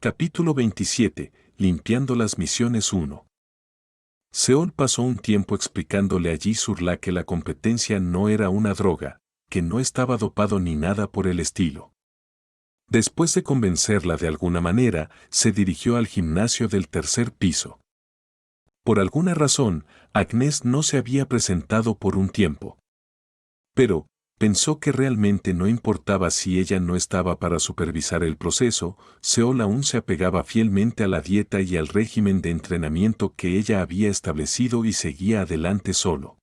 Capítulo 27. Limpiando las misiones 1. Seol pasó un tiempo explicándole a Ji-Surla que la competencia no era una droga, que no estaba dopado ni nada por el estilo. Después de convencerla de alguna manera, se dirigió al gimnasio del tercer piso. Por alguna razón, Agnes no se había presentado por un tiempo. Pero, pensó que realmente no importaba si ella no estaba para supervisar el proceso, Seol aún se apegaba fielmente a la dieta y al régimen de entrenamiento que ella había establecido y seguía adelante solo.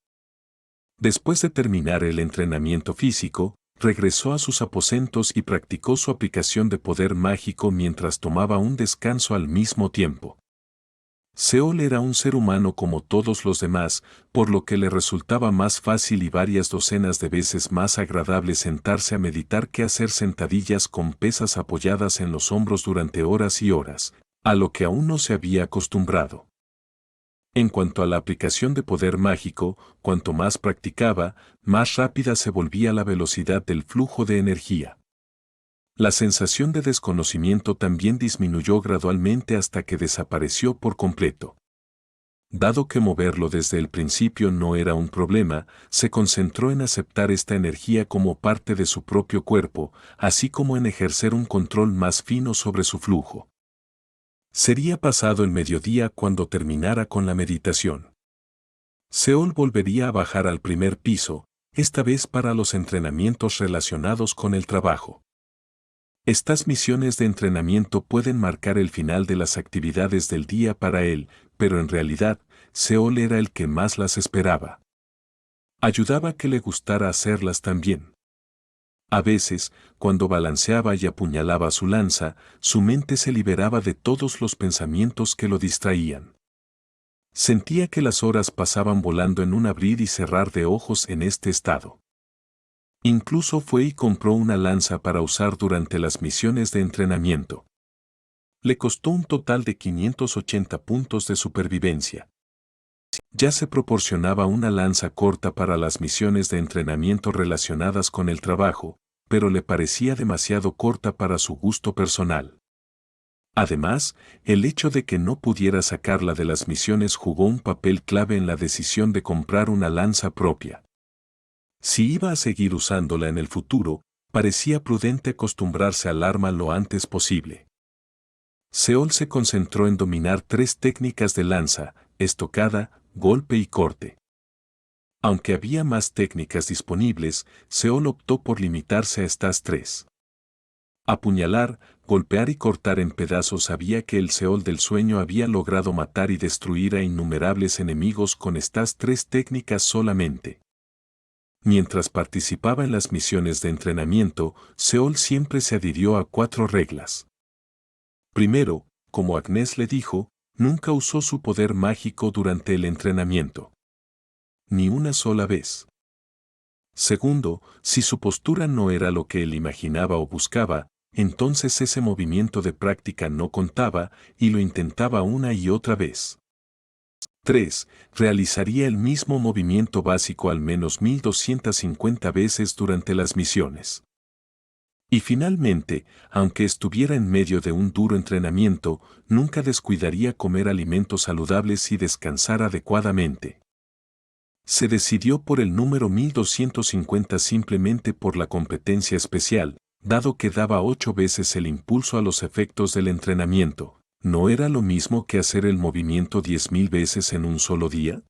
Después de terminar el entrenamiento físico, regresó a sus aposentos y practicó su aplicación de poder mágico mientras tomaba un descanso al mismo tiempo. Seol era un ser humano como todos los demás, por lo que le resultaba más fácil y varias docenas de veces más agradable sentarse a meditar que hacer sentadillas con pesas apoyadas en los hombros durante horas y horas, a lo que aún no se había acostumbrado. En cuanto a la aplicación de poder mágico, cuanto más practicaba, más rápida se volvía la velocidad del flujo de energía. La sensación de desconocimiento también disminuyó gradualmente hasta que desapareció por completo. Dado que moverlo desde el principio no era un problema, se concentró en aceptar esta energía como parte de su propio cuerpo, así como en ejercer un control más fino sobre su flujo. Sería pasado el mediodía cuando terminara con la meditación. Seol volvería a bajar al primer piso, esta vez para los entrenamientos relacionados con el trabajo. Estas misiones de entrenamiento pueden marcar el final de las actividades del día para él, pero en realidad, Seol era el que más las esperaba. Ayudaba a que le gustara hacerlas también. A veces, cuando balanceaba y apuñalaba su lanza, su mente se liberaba de todos los pensamientos que lo distraían. Sentía que las horas pasaban volando en un abrir y cerrar de ojos en este estado. Incluso fue y compró una lanza para usar durante las misiones de entrenamiento. Le costó un total de 580 puntos de supervivencia. Ya se proporcionaba una lanza corta para las misiones de entrenamiento relacionadas con el trabajo, pero le parecía demasiado corta para su gusto personal. Además, el hecho de que no pudiera sacarla de las misiones jugó un papel clave en la decisión de comprar una lanza propia. Si iba a seguir usándola en el futuro, parecía prudente acostumbrarse al arma lo antes posible. Seol se concentró en dominar 3 técnicas de lanza: estocada, golpe y corte. Aunque había más técnicas disponibles, Seol optó por limitarse a estas 3. Apuñalar, golpear y cortar en pedazos. Sabía que el Seol del sueño había logrado matar y destruir a innumerables enemigos con estas 3 técnicas solamente. Mientras participaba en las misiones de entrenamiento, Seol siempre se adhirió a 4 reglas. Primero, como Agnes le dijo, nunca usó su poder mágico durante el entrenamiento. Ni una sola vez. Segundo, si su postura no era lo que él imaginaba o buscaba, entonces ese movimiento de práctica no contaba y lo intentaba una y otra vez. 3. Realizaría el mismo movimiento básico al menos 1250 veces durante las misiones. Y finalmente, aunque estuviera en medio de un duro entrenamiento, nunca descuidaría comer alimentos saludables y descansar adecuadamente. Se decidió por el número 1250 simplemente por la competencia especial, dado que daba 8 veces el impulso a los efectos del entrenamiento. ¿No era lo mismo que hacer el movimiento 10.000 veces en un solo día?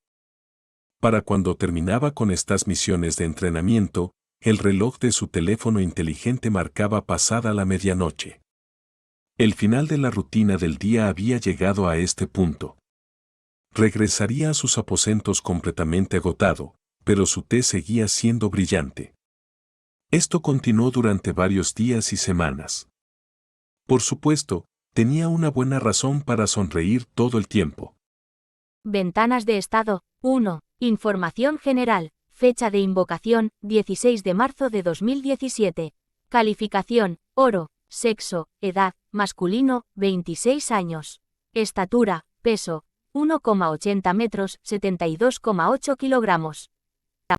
Para cuando terminaba con estas misiones de entrenamiento, el reloj de su teléfono inteligente marcaba pasada la medianoche. El final de la rutina del día había llegado a este punto. Regresaría a sus aposentos completamente agotado, pero su té seguía siendo brillante. Esto continuó durante varios días y semanas. Por supuesto, tenía una buena razón para sonreír todo el tiempo. Ventanas de estado. 1. Información general. Fecha de invocación, 16 de marzo de 2017. Calificación, oro. Sexo, edad, masculino, 26 años. Estatura, peso, 1,80 metros, 72,8 kilogramos.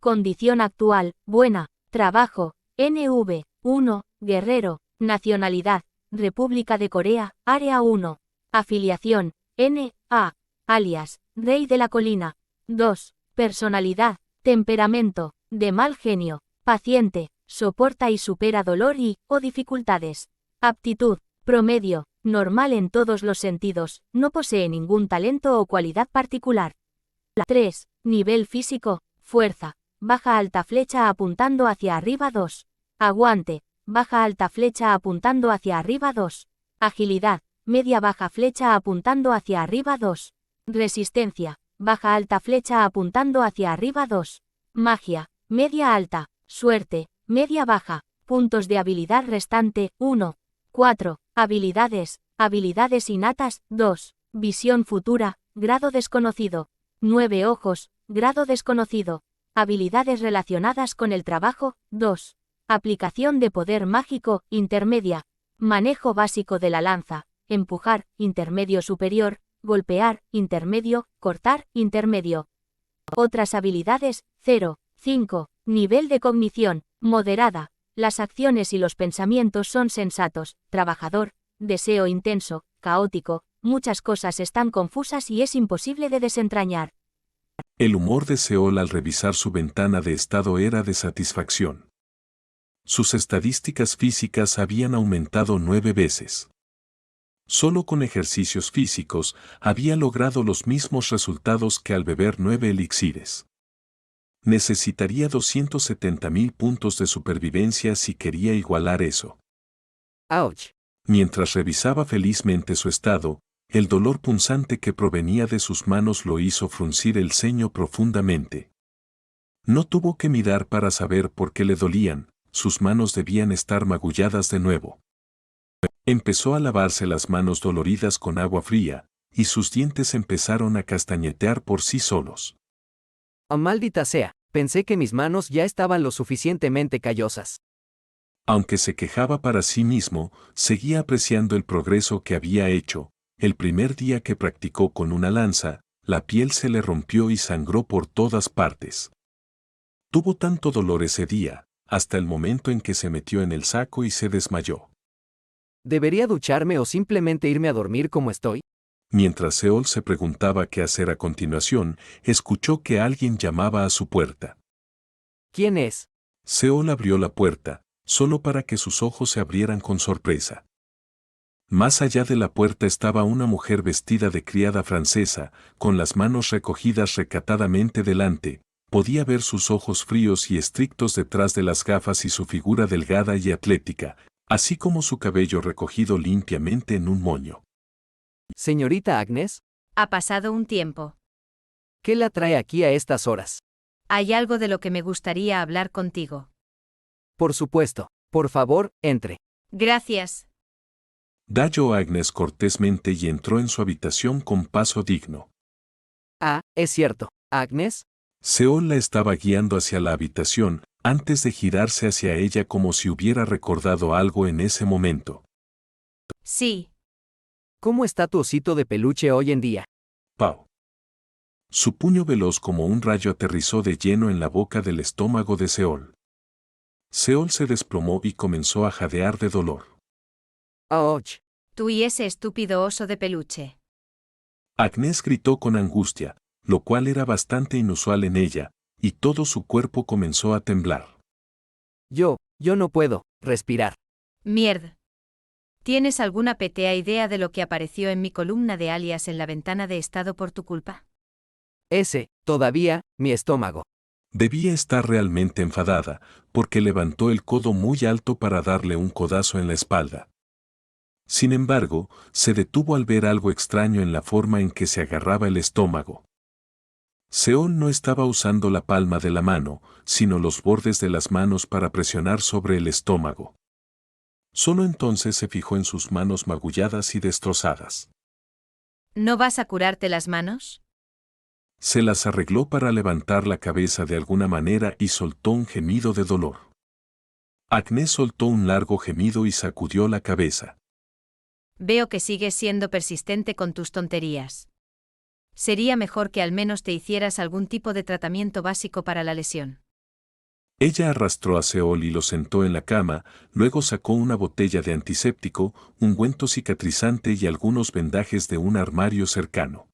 Condición actual, buena. Trabajo, NV, 1, guerrero. Nacionalidad, República de Corea, Área 1. Afiliación, N.A. Alias, Rey de la Colina. 2. Personalidad, temperamento, de mal genio, paciente, soporta y supera dolor o dificultades. Aptitud, promedio, normal en todos los sentidos, no posee ningún talento o cualidad particular. 3. Nivel físico, fuerza, baja alta flecha apuntando hacia arriba 2. Aguante, baja alta flecha apuntando hacia arriba 2. Agilidad, media baja flecha apuntando hacia arriba 2. Resistencia, baja alta flecha apuntando hacia arriba 2. Magia, media alta. Suerte, media baja. Puntos de habilidad restante, 1. 4. Habilidades, habilidades innatas, 2. Visión futura, grado desconocido. 9 ojos, grado desconocido. Habilidades relacionadas con el trabajo, 2. Aplicación de poder mágico, intermedia. Manejo básico de la lanza, empujar, intermedio superior, golpear, intermedio, cortar, intermedio. Otras habilidades, 0. 5. Nivel de cognición, moderada. Las acciones y los pensamientos son sensatos, trabajador, deseo intenso, caótico, muchas cosas están confusas y es imposible de desentrañar. El humor de Seol al revisar su ventana de estado era de satisfacción. Sus estadísticas físicas habían aumentado 9 veces. Solo con ejercicios físicos había logrado los mismos resultados que al beber 9 elixires. Necesitaría 270.000 puntos de supervivencia si quería igualar eso. Ouch. Mientras revisaba felizmente su estado, el dolor punzante que provenía de sus manos lo hizo fruncir el ceño profundamente. No tuvo que mirar para saber por qué le dolían, sus manos debían estar magulladas de nuevo. Empezó a lavarse las manos doloridas con agua fría, y sus dientes empezaron a castañetear por sí solos. Oh, maldita sea, pensé que mis manos ya estaban lo suficientemente callosas. Aunque se quejaba para sí mismo, seguía apreciando el progreso que había hecho. El primer día que practicó con una lanza, la piel se le rompió y sangró por todas partes. Tuvo tanto dolor ese día, hasta el momento en que se metió en el saco y se desmayó. ¿Debería ducharme o simplemente irme a dormir como estoy? Mientras Seol se preguntaba qué hacer a continuación, escuchó que alguien llamaba a su puerta. ¿Quién es? Seol abrió la puerta, solo para que sus ojos se abrieran con sorpresa. Más allá de la puerta estaba una mujer vestida de criada francesa, con las manos recogidas recatadamente delante. Podía ver sus ojos fríos y estrictos detrás de las gafas y su figura delgada y atlética, así como su cabello recogido limpiamente en un moño. Señorita Agnes, Ha pasado un tiempo. ¿qué la trae aquí a estas horas? Hay algo de lo que me gustaría hablar contigo. Por supuesto. Por favor, entre. Gracias. Dalló Agnes cortésmente y entró en su habitación con paso digno. Ah, es cierto. Agnes, Seol la estaba guiando hacia la habitación, antes de girarse hacia ella como si hubiera recordado algo en ese momento. Sí. ¿cómo está tu osito de peluche hoy en día? Pau. Su puño veloz como un rayo aterrizó de lleno en la boca del estómago de Seol. Seol se desplomó y comenzó a jadear de dolor. Ouch. Tú y ese estúpido oso de peluche. Agnes gritó con angustia, lo cual era bastante inusual en ella, y todo su cuerpo comenzó a temblar. Yo no puedo respirar. Mierda. ¿Tienes alguna petea idea de lo que apareció en mi columna de alias en la ventana de estado por tu culpa? Todavía, mi estómago. Debía estar realmente enfadada, porque levantó el codo muy alto para darle un codazo en la espalda. Sin embargo, se detuvo al ver algo extraño en la forma en que se agarraba el estómago. Seol no estaba usando la palma de la mano, sino los bordes de las manos para presionar sobre el estómago. Solo entonces se fijó en sus manos magulladas y destrozadas. ¿No vas a curarte las manos? Se las arregló para levantar la cabeza de alguna manera y soltó un gemido de dolor. Agnes soltó un largo gemido y sacudió la cabeza. Veo que sigues siendo persistente con tus tonterías. Sería mejor que al menos te hicieras algún tipo de tratamiento básico para la lesión. Ella arrastró a Seol y lo sentó en la cama, luego sacó una botella de antiséptico, ungüento cicatrizante y algunos vendajes de un armario cercano.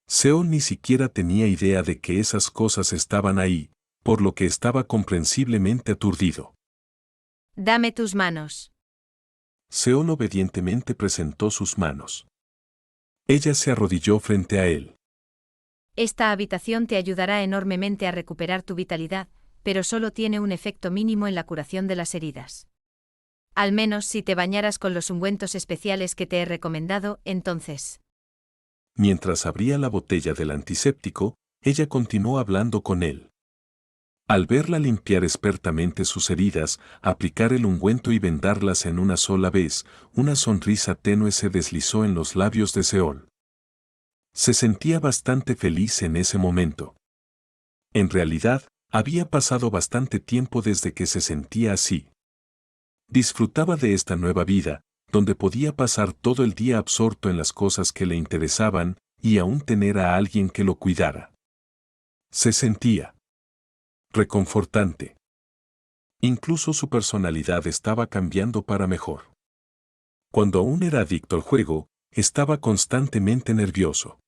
Seol ni siquiera tenía idea de que esas cosas estaban ahí, por lo que estaba comprensiblemente aturdido. Dame tus manos. Seol obedientemente presentó sus manos. Ella se arrodilló frente a él. Esta habitación te ayudará enormemente a recuperar tu vitalidad, pero solo tiene un efecto mínimo en la curación de las heridas. Al menos si te bañaras con los ungüentos especiales que te he recomendado, entonces. Mientras abría la botella del antiséptico, ella continuó hablando con él. Al verla limpiar expertamente sus heridas, aplicar el ungüento y vendarlas en una sola vez, una sonrisa tenue se deslizó en los labios de Seol. Se sentía bastante feliz en ese momento. En realidad, había pasado bastante tiempo desde que se sentía así. Disfrutaba de esta nueva vida, donde podía pasar todo el día absorto en las cosas que le interesaban y aún tener a alguien que lo cuidara. Se sentía reconfortante. Incluso su personalidad estaba cambiando para mejor. Cuando aún era adicto al juego, estaba constantemente nervioso.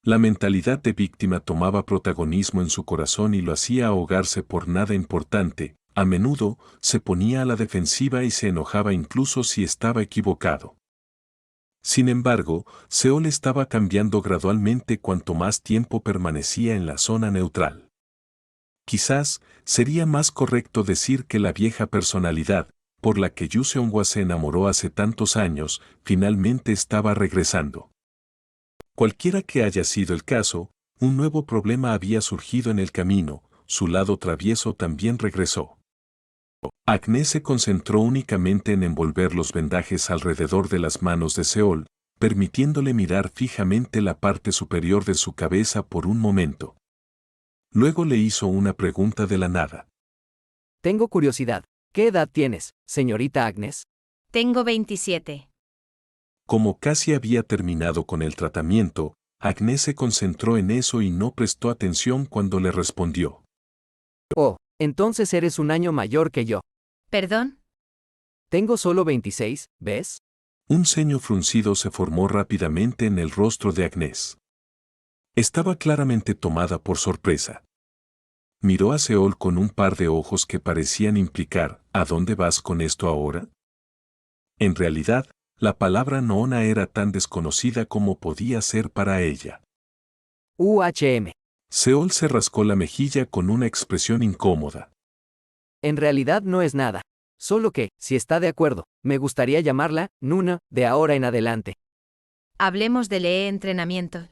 La mentalidad de víctima tomaba protagonismo en su corazón y lo hacía ahogarse por nada importante. A menudo se ponía a la defensiva y se enojaba incluso si estaba equivocado. Sin embargo, Seol estaba cambiando gradualmente cuanto más tiempo permanecía en la zona neutral. Quizás sería más correcto decir que la vieja personalidad, por la que Yu Seong-hwa se enamoró hace tantos años, finalmente estaba regresando. Cualquiera que haya sido el caso, un nuevo problema había surgido en el camino, su lado travieso también regresó. Agnes se concentró únicamente en envolver los vendajes alrededor de las manos de Seol, permitiéndole mirar fijamente la parte superior de su cabeza por un momento. Luego le hizo una pregunta de la nada. Tengo curiosidad. ¿Qué edad tienes, señorita Agnes? Tengo 27. Como casi había terminado con el tratamiento, Agnes se concentró en eso y no prestó atención cuando le respondió. Oh, entonces eres un año mayor que yo. ¿Perdón? Tengo solo 26, ¿ves? Un ceño fruncido se formó rápidamente en el rostro de Agnes. Estaba claramente tomada por sorpresa. Miró a Seol con un par de ojos que parecían implicar, ¿a dónde vas con esto ahora? En realidad, la palabra nona era tan desconocida como podía ser para ella. Seol se rascó la mejilla con una expresión incómoda. En realidad no es nada. Solo que, si está de acuerdo, me gustaría llamarla Nuna de ahora en adelante. Hablemos del entrenamiento.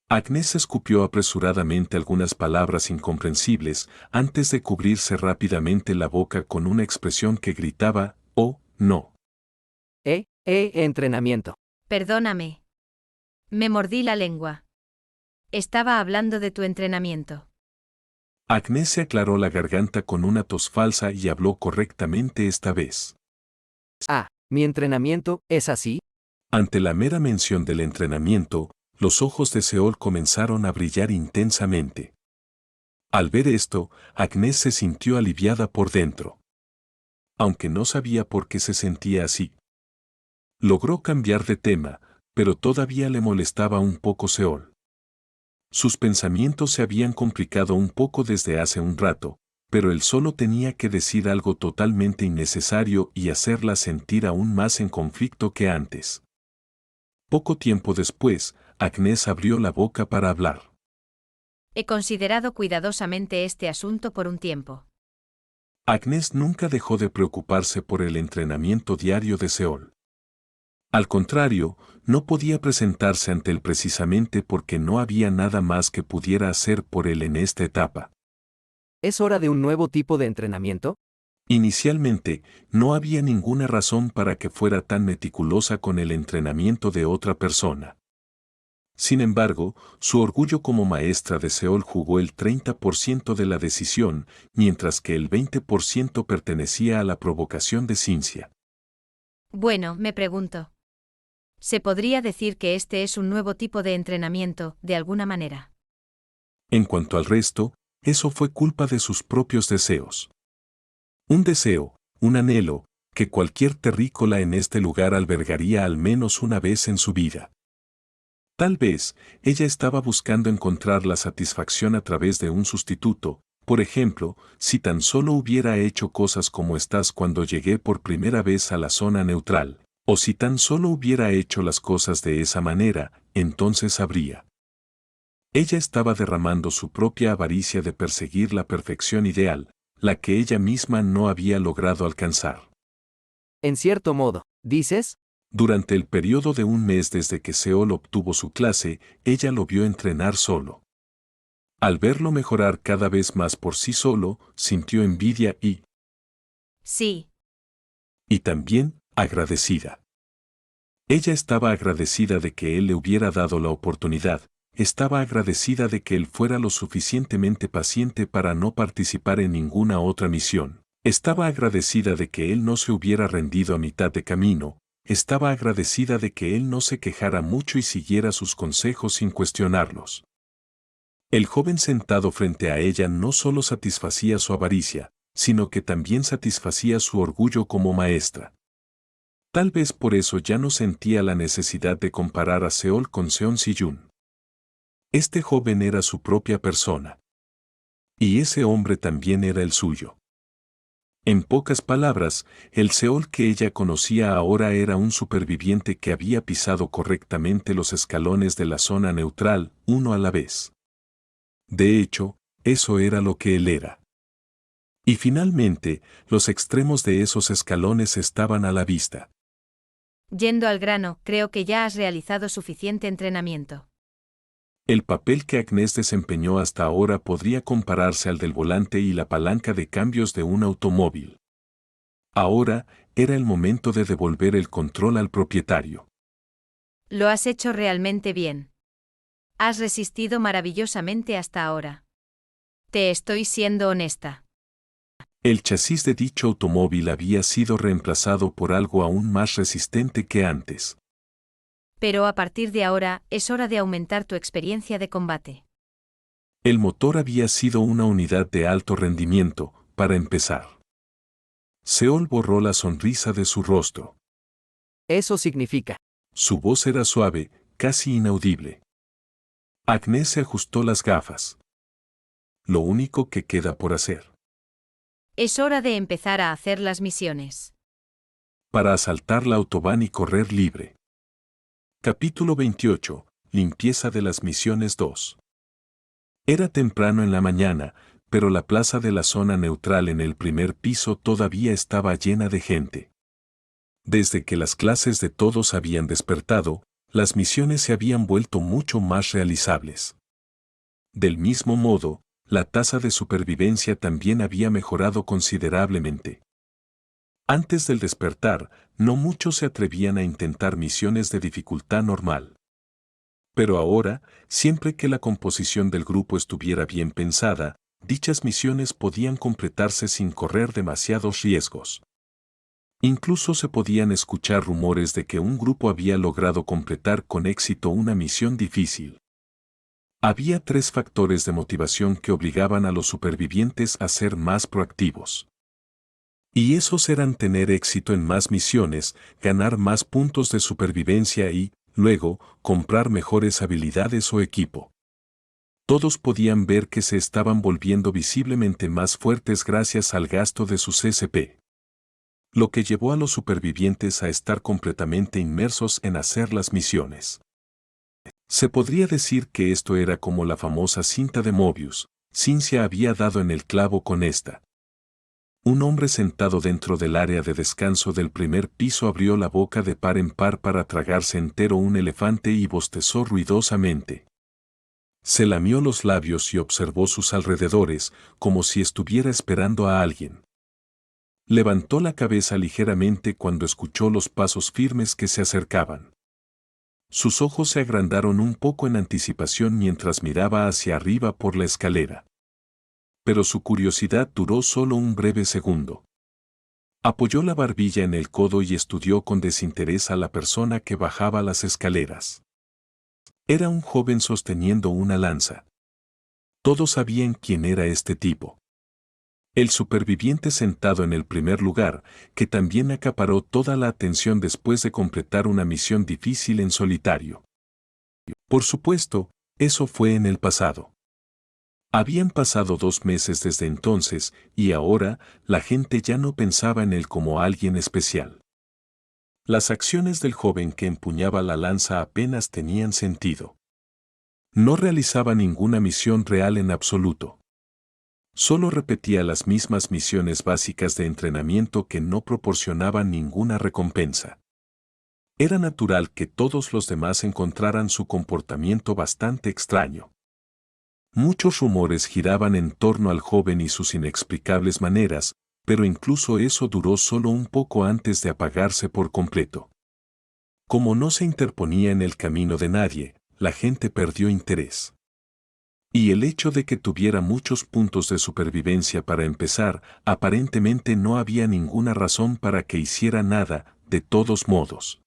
Agnes escupió apresuradamente algunas palabras incomprensibles antes de cubrirse rápidamente la boca con una expresión que gritaba, «Oh, no». Entrenamiento. Perdóname. Me mordí la lengua. Estaba hablando de tu entrenamiento. Agnes se aclaró la garganta con una tos falsa y habló correctamente esta vez. ¿Mi entrenamiento es así? Ante la mera mención del entrenamiento, los ojos de Seol comenzaron a brillar intensamente. Al ver esto, Agnes se sintió aliviada por dentro. Aunque no sabía por qué se sentía así. Logró cambiar de tema, pero todavía le molestaba un poco Seol. Sus pensamientos se habían complicado un poco desde hace un rato, pero él solo tenía que decir algo totalmente innecesario y hacerla sentir aún más en conflicto que antes. Poco tiempo después, Agnes abrió la boca para hablar. He considerado cuidadosamente este asunto por un tiempo. Agnes nunca dejó de preocuparse por el entrenamiento diario de Seol. Al contrario, no podía presentarse ante él precisamente porque no había nada más que pudiera hacer por él en esta etapa. ¿Es hora de un nuevo tipo de entrenamiento? Inicialmente, no había ninguna razón para que fuera tan meticulosa con el entrenamiento de otra persona. Sin embargo, su orgullo como maestra de Seol jugó el 30% de la decisión, mientras que el 20% pertenecía a la provocación de Ciencia. Bueno, me pregunto. ¿Se podría decir que este es un nuevo tipo de entrenamiento, de alguna manera? En cuanto al resto, eso fue culpa de sus propios deseos. Un deseo, un anhelo, que cualquier terrícola en este lugar albergaría al menos una vez en su vida. Tal vez, ella estaba buscando encontrar la satisfacción a través de un sustituto. Por ejemplo, si tan solo hubiera hecho cosas como estas cuando llegué por primera vez a la zona neutral, o si tan solo hubiera hecho las cosas de esa manera, entonces habría. Ella estaba derramando su propia avaricia de perseguir la perfección ideal, la que ella misma no había logrado alcanzar. En cierto modo, ¿dices? Durante el periodo de un mes desde que Seol obtuvo su clase, ella lo vio entrenar solo. Al verlo mejorar cada vez más por sí solo, sintió envidia Sí. y también agradecida. Ella estaba agradecida de que él le hubiera dado la oportunidad, estaba agradecida de que él fuera lo suficientemente paciente para no participar en ninguna otra misión, estaba agradecida de que él no se hubiera rendido a mitad de camino, estaba agradecida de que él no se quejara mucho y siguiera sus consejos sin cuestionarlos. El joven sentado frente a ella no solo satisfacía su avaricia, sino que también satisfacía su orgullo como maestra. Tal vez por eso ya no sentía la necesidad de comparar a Seol con Seon Si-jun. Este joven era su propia persona. Y ese hombre también era el suyo. En pocas palabras, el Seol que ella conocía ahora era un superviviente que había pisado correctamente los escalones de la zona neutral, uno a la vez. De hecho, eso era lo que él era. Y finalmente, los extremos de esos escalones estaban a la vista. Yendo al grano, creo que ya has realizado suficiente entrenamiento. El papel que Agnes desempeñó hasta ahora podría compararse al del volante y la palanca de cambios de un automóvil. Ahora, era el momento de devolver el control al propietario. Lo has hecho realmente bien. Has resistido maravillosamente hasta ahora. Te estoy siendo honesta. El chasis de dicho automóvil había sido reemplazado por algo aún más resistente que antes. Pero a partir de ahora, es hora de aumentar tu experiencia de combate. El motor había sido una unidad de alto rendimiento, para empezar. Seol borró la sonrisa de su rostro. Eso significa. Su voz era suave, casi inaudible. Agnes se ajustó las gafas. Lo único que queda por hacer. Es hora de empezar a hacer las misiones. Para asaltar la autobahn y correr libre. Capítulo 28. Limpieza de las misiones 2. Era temprano en la mañana, pero la plaza de la zona neutral en el primer piso todavía estaba llena de gente. Desde que las clases de todos habían despertado, las misiones se habían vuelto mucho más realizables. Del mismo modo, la tasa de supervivencia también había mejorado considerablemente. Antes del despertar, no muchos se atrevían a intentar misiones de dificultad normal. Pero ahora, siempre que la composición del grupo estuviera bien pensada, dichas misiones podían completarse sin correr demasiados riesgos. Incluso se podían escuchar rumores de que un grupo había logrado completar con éxito una misión difícil. Había 3 factores de motivación que obligaban a los supervivientes a ser más proactivos. Y esos eran tener éxito en más misiones, ganar más puntos de supervivencia y, luego, comprar mejores habilidades o equipo. Todos podían ver que se estaban volviendo visiblemente más fuertes gracias al gasto de sus SP. Lo que llevó a los supervivientes a estar completamente inmersos en hacer las misiones. Se podría decir que esto era como la famosa cinta de Mobius. Ciencia había dado en el clavo con esta. Un hombre sentado dentro del área de descanso del primer piso abrió la boca de par en par para tragarse entero un elefante y bostezó ruidosamente. Se lamió los labios y observó sus alrededores, como si estuviera esperando a alguien. Levantó la cabeza ligeramente cuando escuchó los pasos firmes que se acercaban. Sus ojos se agrandaron un poco en anticipación mientras miraba hacia arriba por la escalera. Pero su curiosidad duró solo un breve segundo. Apoyó la barbilla en el codo y estudió con desinterés a la persona que bajaba las escaleras. Era un joven sosteniendo una lanza. Todos sabían quién era este tipo. El superviviente sentado en el primer lugar, que también acaparó toda la atención después de completar una misión difícil en solitario. Por supuesto, eso fue en el pasado. Habían pasado 2 meses desde entonces, y ahora, la gente ya no pensaba en él como alguien especial. Las acciones del joven que empuñaba la lanza apenas tenían sentido. No realizaba ninguna misión real en absoluto. Solo repetía las mismas misiones básicas de entrenamiento que no proporcionaban ninguna recompensa. Era natural que todos los demás encontraran su comportamiento bastante extraño. Muchos rumores giraban en torno al joven y sus inexplicables maneras, pero incluso eso duró solo un poco antes de apagarse por completo. Como no se interponía en el camino de nadie, la gente perdió interés. Y el hecho de que tuviera muchos puntos de supervivencia para empezar, aparentemente no había ninguna razón para que hiciera nada, de todos modos.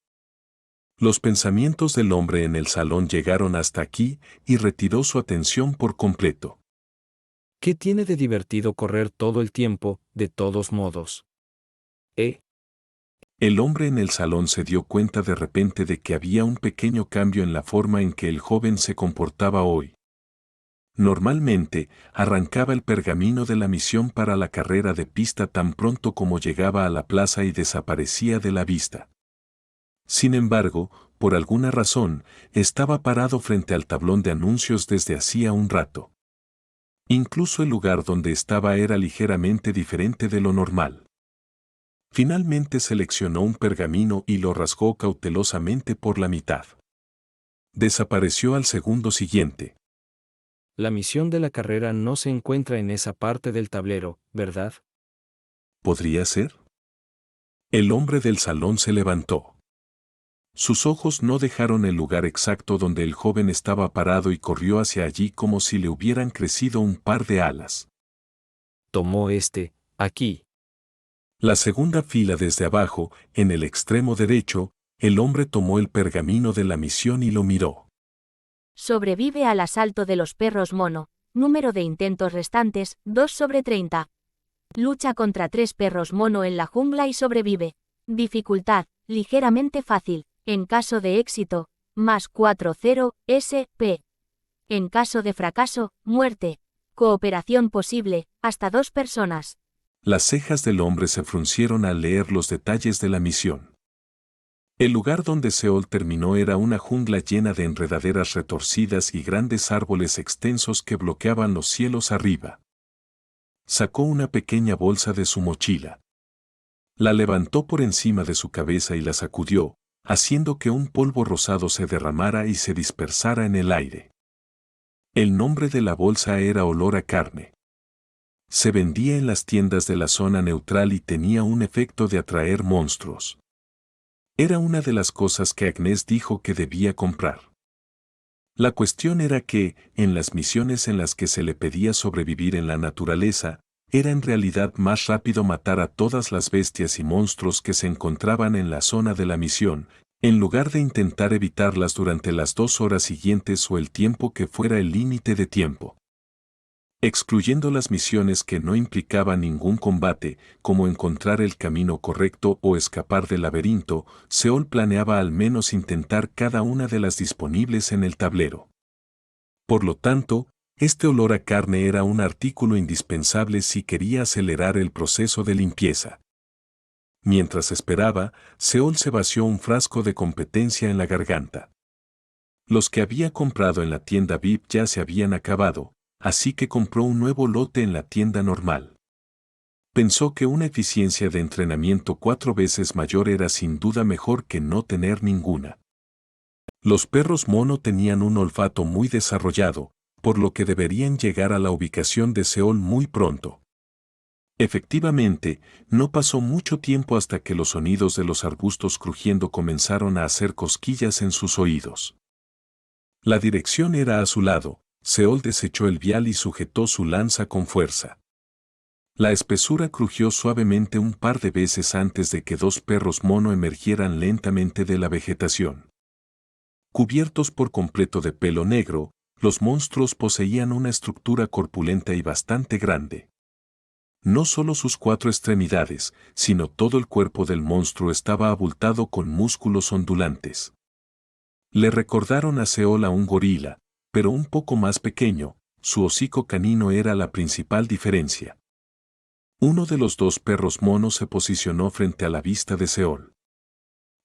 Los pensamientos del hombre en el salón llegaron hasta aquí y retiró su atención por completo. ¿Qué tiene de divertido correr todo el tiempo, de todos modos? El hombre en el salón se dio cuenta de repente de que había un pequeño cambio en la forma en que el joven se comportaba hoy. Normalmente, arrancaba el pergamino de la misión para la carrera de pista tan pronto como llegaba a la plaza y desaparecía de la vista. Sin embargo, por alguna razón, estaba parado frente al tablón de anuncios desde hacía un rato. Incluso el lugar donde estaba era ligeramente diferente de lo normal. Finalmente seleccionó un pergamino y lo rasgó cautelosamente por la mitad. Desapareció al segundo siguiente. La misión de la carrera no se encuentra en esa parte del tablero, ¿verdad? ¿Podría ser? El hombre del salón se levantó. Sus ojos no dejaron el lugar exacto donde el joven estaba parado y corrió hacia allí como si le hubieran crecido un par de alas. Tomó aquí. La segunda fila desde abajo, en el extremo derecho, el hombre tomó el pergamino de la misión y lo miró. Sobrevive al asalto de los perros mono. Número de intentos restantes, 2/30. Lucha contra 3 perros mono en la jungla y sobrevive. Dificultad, ligeramente fácil. En caso de éxito, más 40 SP. En caso de fracaso, muerte. Cooperación posible, hasta 2 personas. Las cejas del hombre se fruncieron al leer los detalles de la misión. El lugar donde Seol terminó era una jungla llena de enredaderas retorcidas y grandes árboles extensos que bloqueaban los cielos arriba. Sacó una pequeña bolsa de su mochila. La levantó por encima de su cabeza y la sacudió, haciendo que un polvo rosado se derramara y se dispersara en el aire. El nombre de la bolsa era olor a carne. Se vendía en las tiendas de la zona neutral y tenía un efecto de atraer monstruos. Era una de las cosas que Agnes dijo que debía comprar. La cuestión era que, en las misiones en las que se le pedía sobrevivir en la naturaleza, era en realidad más rápido matar a todas las bestias y monstruos que se encontraban en la zona de la misión, en lugar de intentar evitarlas durante las 2 horas siguientes o el tiempo que fuera el límite de tiempo. Excluyendo las misiones que no implicaban ningún combate, como encontrar el camino correcto o escapar del laberinto, Seol planeaba al menos intentar cada una de las disponibles en el tablero. Por lo tanto, este olor a carne era un artículo indispensable si quería acelerar el proceso de limpieza. Mientras esperaba, Seol se vació un frasco de competencia en la garganta. Los que había comprado en la tienda VIP ya se habían acabado, así que compró un nuevo lote en la tienda normal. Pensó que una eficiencia de entrenamiento 4 veces mayor era sin duda mejor que no tener ninguna. Los perros mono tenían un olfato muy desarrollado, por lo que deberían llegar a la ubicación de Seol muy pronto. Efectivamente, no pasó mucho tiempo hasta que los sonidos de los arbustos crujiendo comenzaron a hacer cosquillas en sus oídos. La dirección era a su lado. Seol desechó el vial y sujetó su lanza con fuerza. La espesura crujió suavemente un par de veces antes de que 2 perros mono emergieran lentamente de la vegetación. Cubiertos por completo de pelo negro, los monstruos poseían una estructura corpulenta y bastante grande. No solo sus 4 extremidades, sino todo el cuerpo del monstruo estaba abultado con músculos ondulantes. Le recordaron a Seol a un gorila, pero un poco más pequeño. Su hocico canino era la principal diferencia. Uno de los 2 perros monos se posicionó frente a la vista de Seol.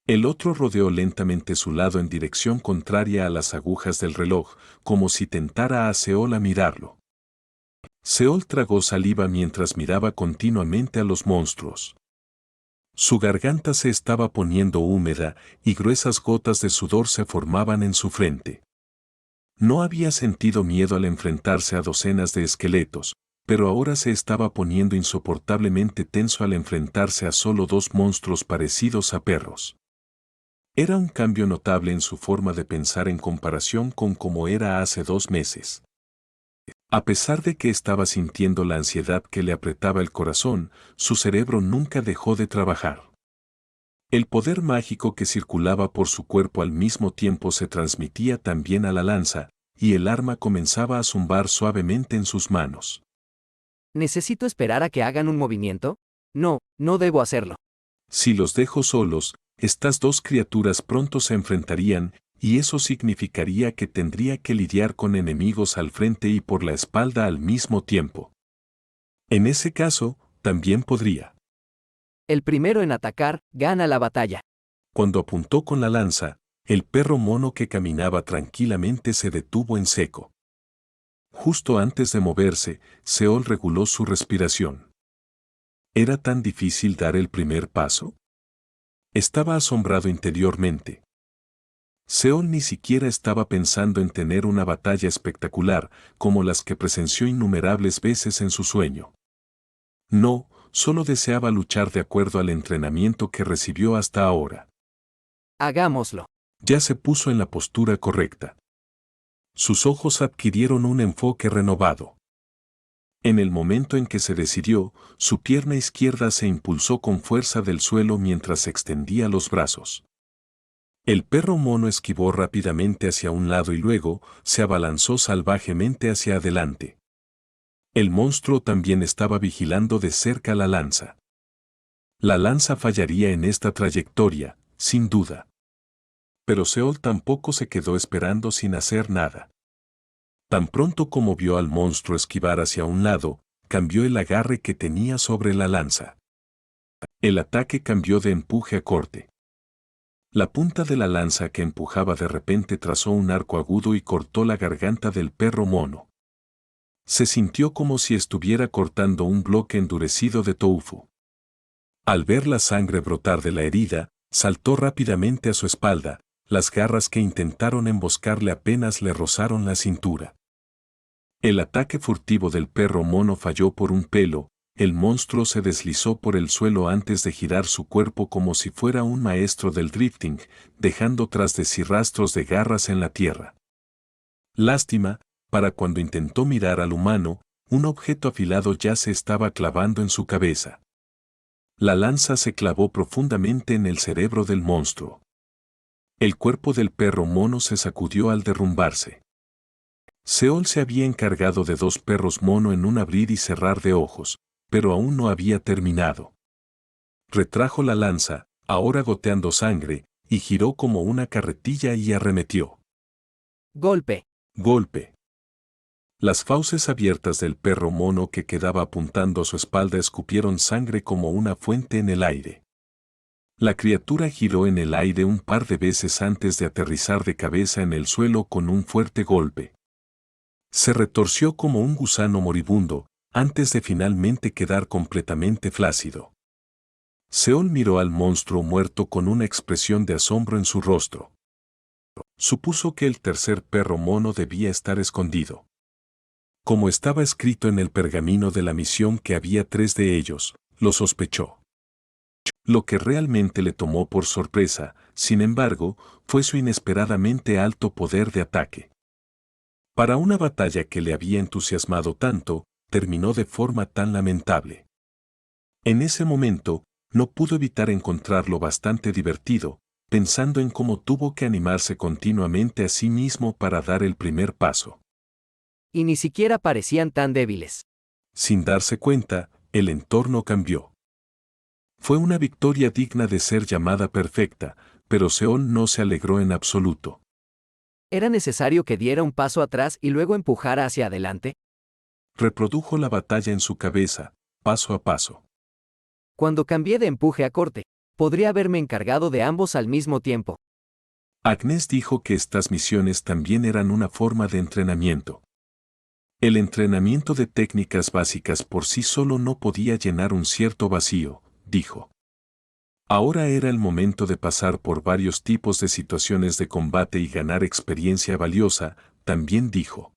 El otro rodeó lentamente su lado en dirección contraria a las agujas del reloj, como si tentara a Seol a mirarlo. Seol tragó saliva mientras miraba continuamente a los monstruos. Su garganta se estaba poniendo húmeda y gruesas gotas de sudor se formaban en su frente. No había sentido miedo al enfrentarse a docenas de esqueletos, pero ahora se estaba poniendo insoportablemente tenso al enfrentarse a solo 2 monstruos parecidos a perros. Era un cambio notable en su forma de pensar en comparación con cómo era hace 2 meses. A pesar de que estaba sintiendo la ansiedad que le apretaba el corazón, su cerebro nunca dejó de trabajar. El poder mágico que circulaba por su cuerpo al mismo tiempo se transmitía también a la lanza, y el arma comenzaba a zumbar suavemente en sus manos. ¿Necesito esperar a que hagan un movimiento? No, no debo hacerlo. Si los dejo solos, estas 2 criaturas pronto se enfrentarían, y eso significaría que tendría que lidiar con enemigos al frente y por la espalda al mismo tiempo. En ese caso, también podría. El primero en atacar, gana la batalla. Cuando apuntó con la lanza, el perro mono que caminaba tranquilamente se detuvo en seco. Justo antes de moverse, Seol reguló su respiración. ¿Era tan difícil dar el primer paso? Estaba asombrado interiormente. Seol ni siquiera estaba pensando en tener una batalla espectacular como las que presenció innumerables veces en su sueño. No, solo deseaba luchar de acuerdo al entrenamiento que recibió hasta ahora. Hagámoslo. Ya se puso en la postura correcta. Sus ojos adquirieron un enfoque renovado. En el momento en que se decidió, su pierna izquierda se impulsó con fuerza del suelo mientras extendía los brazos. El perro mono esquivó rápidamente hacia un lado y luego se abalanzó salvajemente hacia adelante. El monstruo también estaba vigilando de cerca la lanza. La lanza fallaría en esta trayectoria, sin duda. Pero Seol tampoco se quedó esperando sin hacer nada. Tan pronto como vio al monstruo esquivar hacia un lado, cambió el agarre que tenía sobre la lanza. El ataque cambió de empuje a corte. La punta de la lanza que empujaba de repente trazó un arco agudo y cortó la garganta del perro mono. Se sintió como si estuviera cortando un bloque endurecido de tofu. Al ver la sangre brotar de la herida, saltó rápidamente a su espalda, las garras que intentaron emboscarle apenas le rozaron la cintura. El ataque furtivo del perro mono falló por un pelo, el monstruo se deslizó por el suelo antes de girar su cuerpo como si fuera un maestro del drifting, dejando tras de sí rastros de garras en la tierra. Lástima, para cuando intentó mirar al humano, un objeto afilado ya se estaba clavando en su cabeza. La lanza se clavó profundamente en el cerebro del monstruo. El cuerpo del perro mono se sacudió al derrumbarse. Seol se había encargado de 2 perros mono en un abrir y cerrar de ojos, pero aún no había terminado. Retrajo la lanza, ahora goteando sangre, y giró como una carretilla y arremetió. Golpe. Golpe. Las fauces abiertas del perro mono que quedaba apuntando a su espalda escupieron sangre como una fuente en el aire. La criatura giró en el aire un par de veces antes de aterrizar de cabeza en el suelo con un fuerte golpe. Se retorció como un gusano moribundo, antes de finalmente quedar completamente flácido. Seol miró al monstruo muerto con una expresión de asombro en su rostro. Supuso que el tercer perro mono debía estar escondido. Como estaba escrito en el pergamino de la misión que había 3 de ellos, lo sospechó. Lo que realmente le tomó por sorpresa, sin embargo, fue su inesperadamente alto poder de ataque. Para una batalla que le había entusiasmado tanto, terminó de forma tan lamentable. En ese momento, no pudo evitar encontrarlo bastante divertido, pensando en cómo tuvo que animarse continuamente a sí mismo para dar el primer paso. Y ni siquiera parecían tan débiles. Sin darse cuenta, el entorno cambió. Fue una victoria digna de ser llamada perfecta, pero Seol no se alegró en absoluto. ¿Era necesario que diera un paso atrás y luego empujara hacia adelante? Reprodujo la batalla en su cabeza, paso a paso. Cuando cambié de empuje a corte, podría haberme encargado de ambos al mismo tiempo. Agnes dijo que estas misiones también eran una forma de entrenamiento. El entrenamiento de técnicas básicas por sí solo no podía llenar un cierto vacío, dijo. Ahora era el momento de pasar por varios tipos de situaciones de combate y ganar experiencia valiosa, también dijo.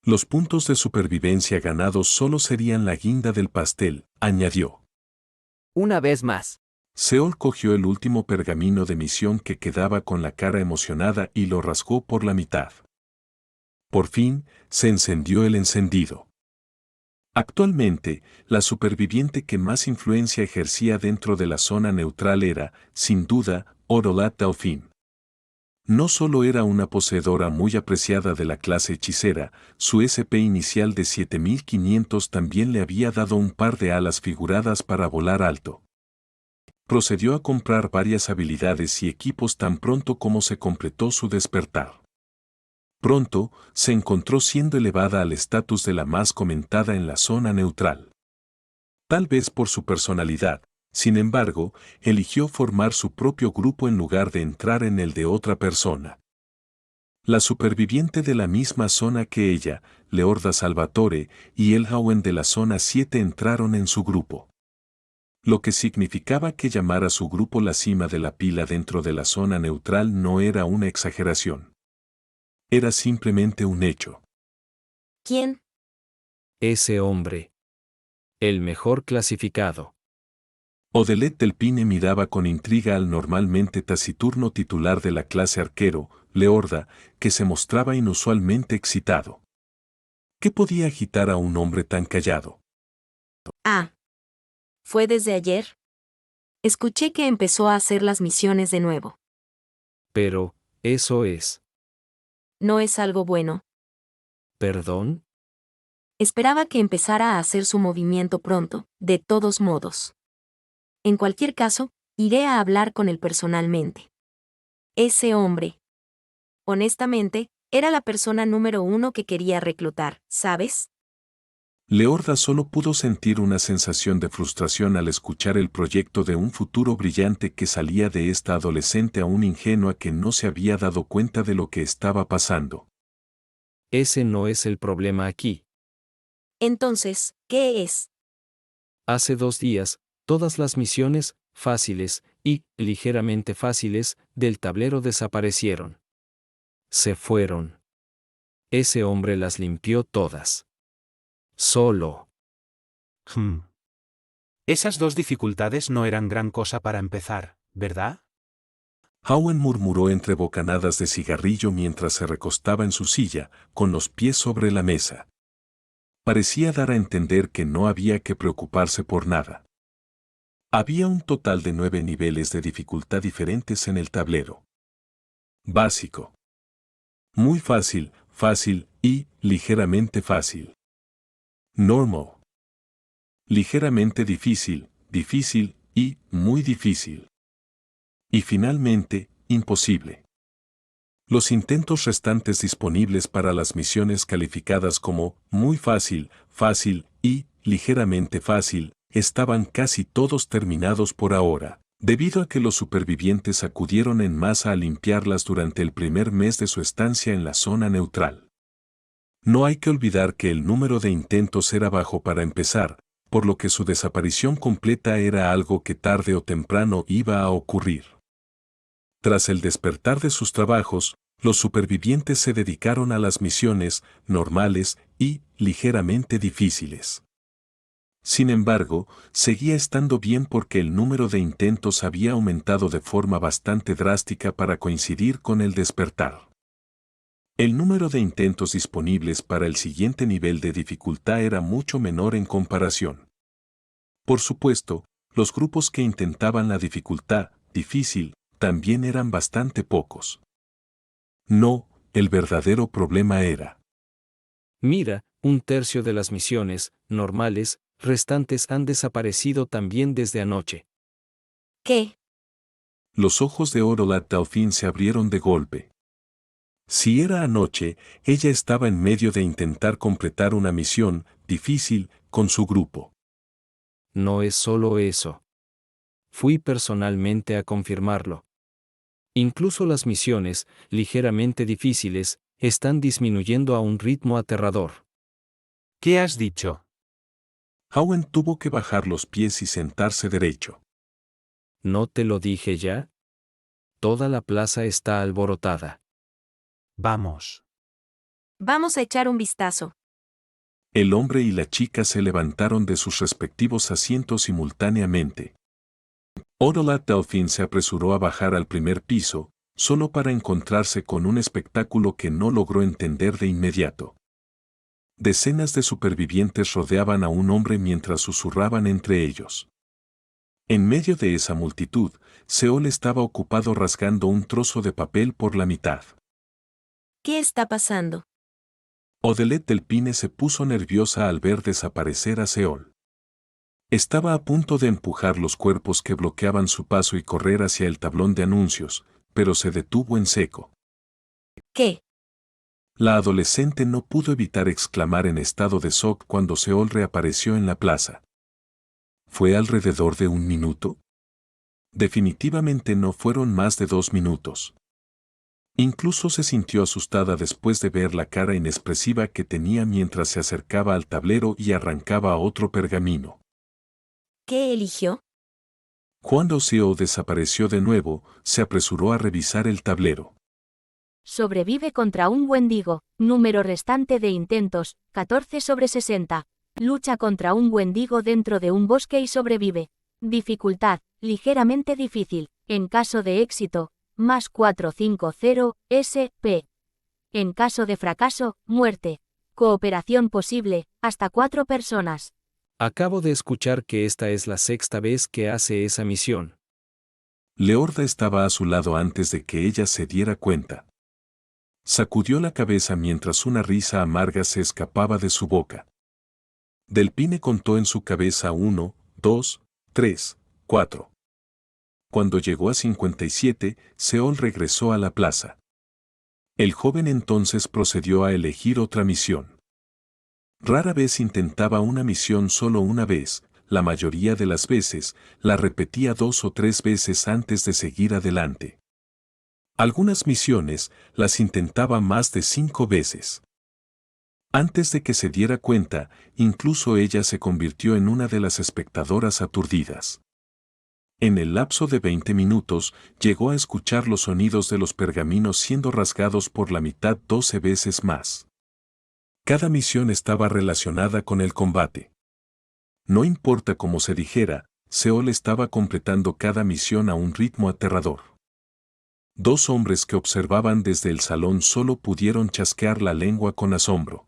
Los puntos de supervivencia ganados solo serían la guinda del pastel, añadió. Una vez más. Seol cogió el último pergamino de misión que quedaba con la cara emocionada y lo rasgó por la mitad. Por fin, se encendió el encendido. Actualmente, la superviviente que más influencia ejercía dentro de la zona neutral era, sin duda, Orolat Delfín. No solo era una poseedora muy apreciada de la clase hechicera, su SP inicial de 7500 también le había dado un par de alas figuradas para volar alto. Procedió a comprar varias habilidades y equipos tan pronto como se completó su despertar. Pronto, se encontró siendo elevada al estatus de la más comentada en la zona neutral. Tal vez por su personalidad, sin embargo, eligió formar su propio grupo en lugar de entrar en el de otra persona. La superviviente de la misma zona que ella, Leorda Salvatore, y el Hauen de la zona 7 entraron en su grupo. Lo que significaba que llamar a su grupo la cima de la pila dentro de la zona neutral no era una exageración. Era simplemente un hecho. ¿Quién? Ese hombre. El mejor clasificado. Odelet Delpine miraba con intriga al normalmente taciturno titular de la clase arquero, Leorda, que se mostraba inusualmente excitado. ¿Qué podía agitar a un hombre tan callado? Ah. ¿Fue desde ayer? Escuché que empezó a hacer las misiones de nuevo. Pero, eso es. ¿No es algo bueno? ¿Perdón? Esperaba que empezara a hacer su movimiento pronto, de todos modos. En cualquier caso, iré a hablar con él personalmente. Ese hombre. Honestamente, era la persona número 1 que quería reclutar, ¿sabes? Leorda solo pudo sentir una sensación de frustración al escuchar el proyecto de un futuro brillante que salía de esta adolescente aún ingenua que no se había dado cuenta de lo que estaba pasando. Ese no es el problema aquí. Entonces, ¿qué es? Hace 2 días, todas las misiones, fáciles y ligeramente fáciles, del tablero desaparecieron. Se fueron. Ese hombre las limpió todas. Solo. Esas 2 dificultades no eran gran cosa para empezar, ¿verdad? Hauen murmuró entre bocanadas de cigarrillo mientras se recostaba en su silla, con los pies sobre la mesa. Parecía dar a entender que no había que preocuparse por nada. Había un total de 9 niveles de dificultad diferentes en el tablero. Básico. Muy fácil, fácil y ligeramente fácil. Normal. Ligeramente difícil, difícil y muy difícil. Y finalmente, imposible. Los intentos restantes disponibles para las misiones calificadas como muy fácil, fácil y ligeramente fácil, estaban casi todos terminados por ahora, debido a que los supervivientes acudieron en masa a limpiarlas durante el primer mes de su estancia en la zona neutral. No hay que olvidar que el número de intentos era bajo para empezar, por lo que su desaparición completa era algo que tarde o temprano iba a ocurrir. Tras el despertar de sus trabajos, los supervivientes se dedicaron a las misiones normales y ligeramente difíciles. Sin embargo, seguía estando bien porque el número de intentos había aumentado de forma bastante drástica para coincidir con el despertar. El número de intentos disponibles para el siguiente nivel de dificultad era mucho menor en comparación. Por supuesto, los grupos que intentaban la dificultad difícil también eran bastante pocos. No, el verdadero problema era Mira, un tercio de las misiones, normales, restantes han desaparecido también desde anoche. ¿Qué? Los ojos de Orolat al fin se abrieron de golpe. Si era anoche, ella estaba en medio de intentar completar una misión difícil con su grupo. No es solo eso. Fui personalmente a confirmarlo. Incluso las misiones, ligeramente difíciles, están disminuyendo a un ritmo aterrador. ¿Qué has dicho? Owen tuvo que bajar los pies y sentarse derecho. ¿No te lo dije ya? Toda la plaza está alborotada. Vamos. Vamos a echar un vistazo. El hombre y la chica se levantaron de sus respectivos asientos simultáneamente. Orolat al fin se apresuró a bajar al primer piso, solo para encontrarse con un espectáculo que no logró entender de inmediato. Decenas de supervivientes rodeaban a un hombre mientras susurraban entre ellos. En medio de esa multitud, Seol estaba ocupado rasgando un trozo de papel por la mitad. ¿Qué está pasando? Odelet del Pine se puso nerviosa al ver desaparecer a Seol. Estaba a punto de empujar los cuerpos que bloqueaban su paso y correr hacia el tablón de anuncios, pero se detuvo en seco. ¿Qué? La adolescente no pudo evitar exclamar en estado de shock cuando Seol reapareció en la plaza. ¿Fue alrededor de 1 minuto? Definitivamente no fueron más de 2 minutos. Incluso se sintió asustada después de ver la cara inexpresiva que tenía mientras se acercaba al tablero y arrancaba otro pergamino. ¿Qué eligió? Cuando Seol desapareció de nuevo, se apresuró a revisar el tablero. Sobrevive contra un Wendigo. Número restante de intentos, 14/60. Lucha contra un Wendigo dentro de un bosque y sobrevive. Dificultad, ligeramente difícil. En caso de éxito, más 450 SP. En caso de fracaso, muerte. Cooperación posible, hasta 4 personas. Acabo de escuchar que esta es la 6ª vez que hace esa misión. Leorda estaba a su lado antes de que ella se diera cuenta. Sacudió la cabeza mientras una risa amarga se escapaba de su boca. Del Pine contó en su cabeza 1, 2, 3, 4. Cuando llegó a 57, Seol regresó a la plaza. El joven entonces procedió a elegir otra misión. Rara vez intentaba una misión solo una vez, la mayoría de las veces, la repetía 2 o 3 veces antes de seguir adelante. Algunas misiones las intentaba más de 5 veces. Antes de que se diera cuenta, incluso ella se convirtió en una de las espectadoras aturdidas. En el lapso de 20 minutos, llegó a escuchar los sonidos de los pergaminos siendo rasgados por la mitad 12 veces más. Cada misión estaba relacionada con el combate. No importa cómo se dijera, Seol estaba completando cada misión a un ritmo aterrador. 2 hombres que observaban desde el salón solo pudieron chasquear la lengua con asombro.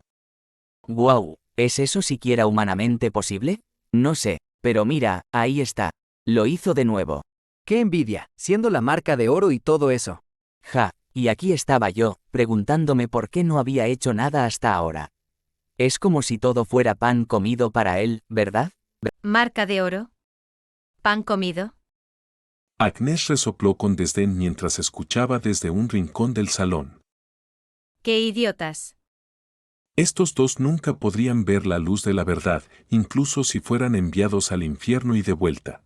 ¡Guau! ¿Es eso siquiera humanamente posible? No sé, pero mira, ahí está. Lo hizo de nuevo. ¡Qué envidia! Siendo la marca de oro y todo eso. Ja, y aquí estaba yo, preguntándome por qué no había hecho nada hasta ahora. Es como si todo fuera pan comido para él, ¿verdad? Marca de oro. ¿Pan comido? Agnes resopló con desdén mientras escuchaba desde un rincón del salón. ¡Qué idiotas! Estos 2 nunca podrían ver la luz de la verdad, incluso si fueran enviados al infierno y de vuelta.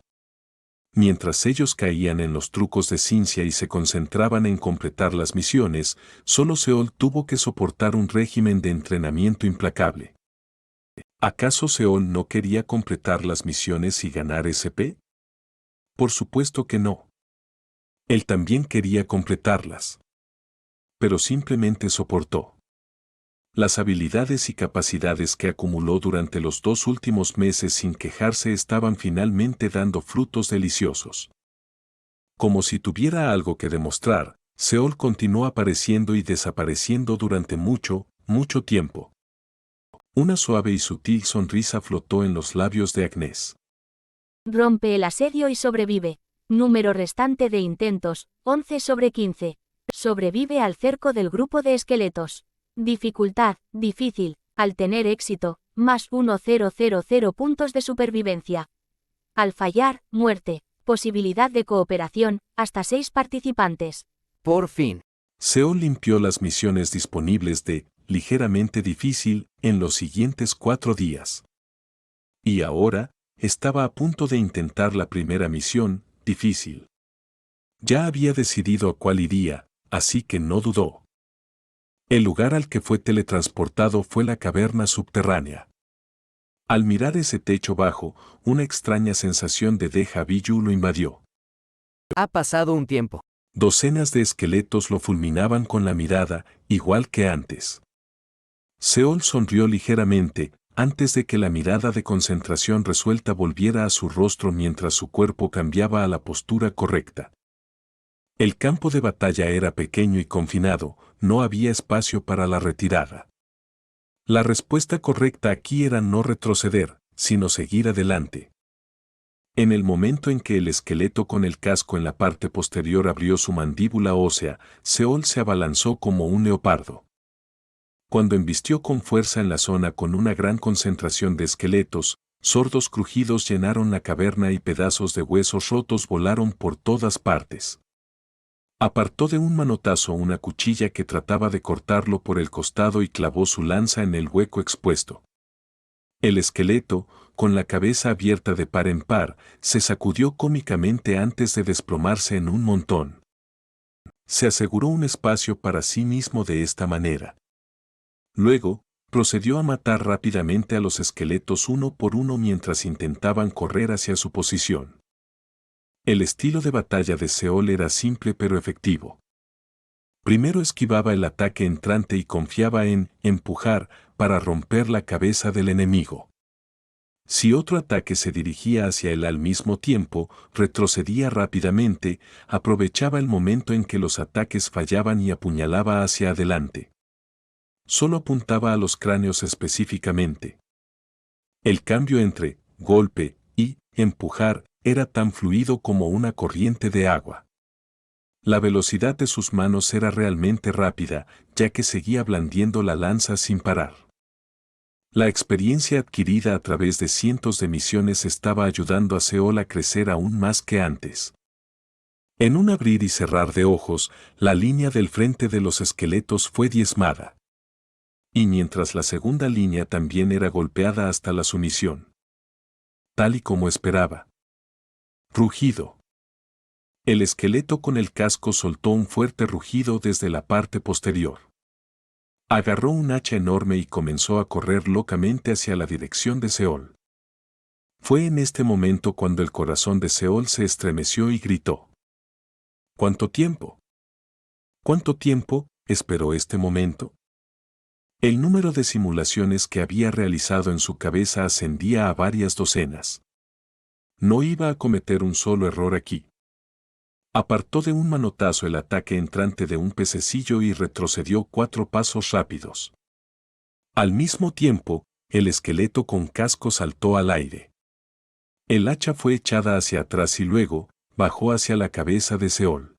Mientras ellos caían en los trucos de ciencia y se concentraban en completar las misiones, solo Seol tuvo que soportar un régimen de entrenamiento implacable. ¿Acaso Seol no quería completar las misiones y ganar SP? Por supuesto que no. Él también quería completarlas. Pero simplemente soportó. Las habilidades y capacidades que acumuló durante los 2 últimos meses sin quejarse estaban finalmente dando frutos deliciosos. Como si tuviera algo que demostrar, Seol continuó apareciendo y desapareciendo durante mucho, mucho tiempo. Una suave y sutil sonrisa flotó en los labios de Agnes. Rompe el asedio y sobrevive. Número restante de intentos, 11/15. Sobrevive al cerco del grupo de esqueletos. Dificultad, difícil. Al tener éxito, más 1000 puntos de supervivencia. Al fallar, muerte. Posibilidad de cooperación, hasta 6 participantes. Por fin. Seol limpió las misiones disponibles de ligeramente difícil en los siguientes 4 días. Y ahora, estaba a punto de intentar la primera misión, difícil. Ya había decidido a cuál iría, así que no dudó. El lugar al que fue teletransportado fue la caverna subterránea. Al mirar ese techo bajo, una extraña sensación de déjà vu lo invadió. Ha pasado un tiempo. Docenas de esqueletos lo fulminaban con la mirada, igual que antes. Seol sonrió ligeramente, antes de que la mirada de concentración resuelta volviera a su rostro mientras su cuerpo cambiaba a la postura correcta. El campo de batalla era pequeño y confinado, no había espacio para la retirada. La respuesta correcta aquí era no retroceder, sino seguir adelante. En el momento en que el esqueleto con el casco en la parte posterior abrió su mandíbula ósea, Seol se abalanzó como un leopardo. Cuando embistió con fuerza en la zona con una gran concentración de esqueletos, sordos crujidos llenaron la caverna y pedazos de huesos rotos volaron por todas partes. Apartó de un manotazo una cuchilla que trataba de cortarlo por el costado y clavó su lanza en el hueco expuesto. El esqueleto, con la cabeza abierta de par en par, se sacudió cómicamente antes de desplomarse en un montón. Se aseguró un espacio para sí mismo de esta manera. Luego, procedió a matar rápidamente a los esqueletos uno por uno mientras intentaban correr hacia su posición. El estilo de batalla de Seol era simple pero efectivo. Primero esquivaba el ataque entrante y confiaba en empujar para romper la cabeza del enemigo. Si otro ataque se dirigía hacia él al mismo tiempo, retrocedía rápidamente, aprovechaba el momento en que los ataques fallaban y apuñalaba hacia adelante. Solo apuntaba a los cráneos específicamente. El cambio entre golpe y empujar era tan fluido como una corriente de agua. La velocidad de sus manos era realmente rápida, ya que seguía blandiendo la lanza sin parar. La experiencia adquirida a través de cientos de misiones estaba ayudando a Seol a crecer aún más que antes. En un abrir y cerrar de ojos, la línea del frente de los esqueletos fue diezmada. Y mientras la segunda línea también era golpeada hasta la sumisión. Tal y como esperaba. Rugido. El esqueleto con el casco soltó un fuerte rugido desde la parte posterior. Agarró un hacha enorme y comenzó a correr locamente hacia la dirección de Seol. Fue en este momento cuando el corazón de Seol se estremeció y gritó. ¿Cuánto tiempo? ¿Cuánto tiempo esperó este momento? El número de simulaciones que había realizado en su cabeza ascendía a varias docenas. No iba a cometer un solo error aquí. Apartó de un manotazo el ataque entrante de un pececillo y retrocedió 4 pasos rápidos. Al mismo tiempo, el esqueleto con casco saltó al aire. El hacha fue echada hacia atrás y luego, bajó hacia la cabeza de Seol.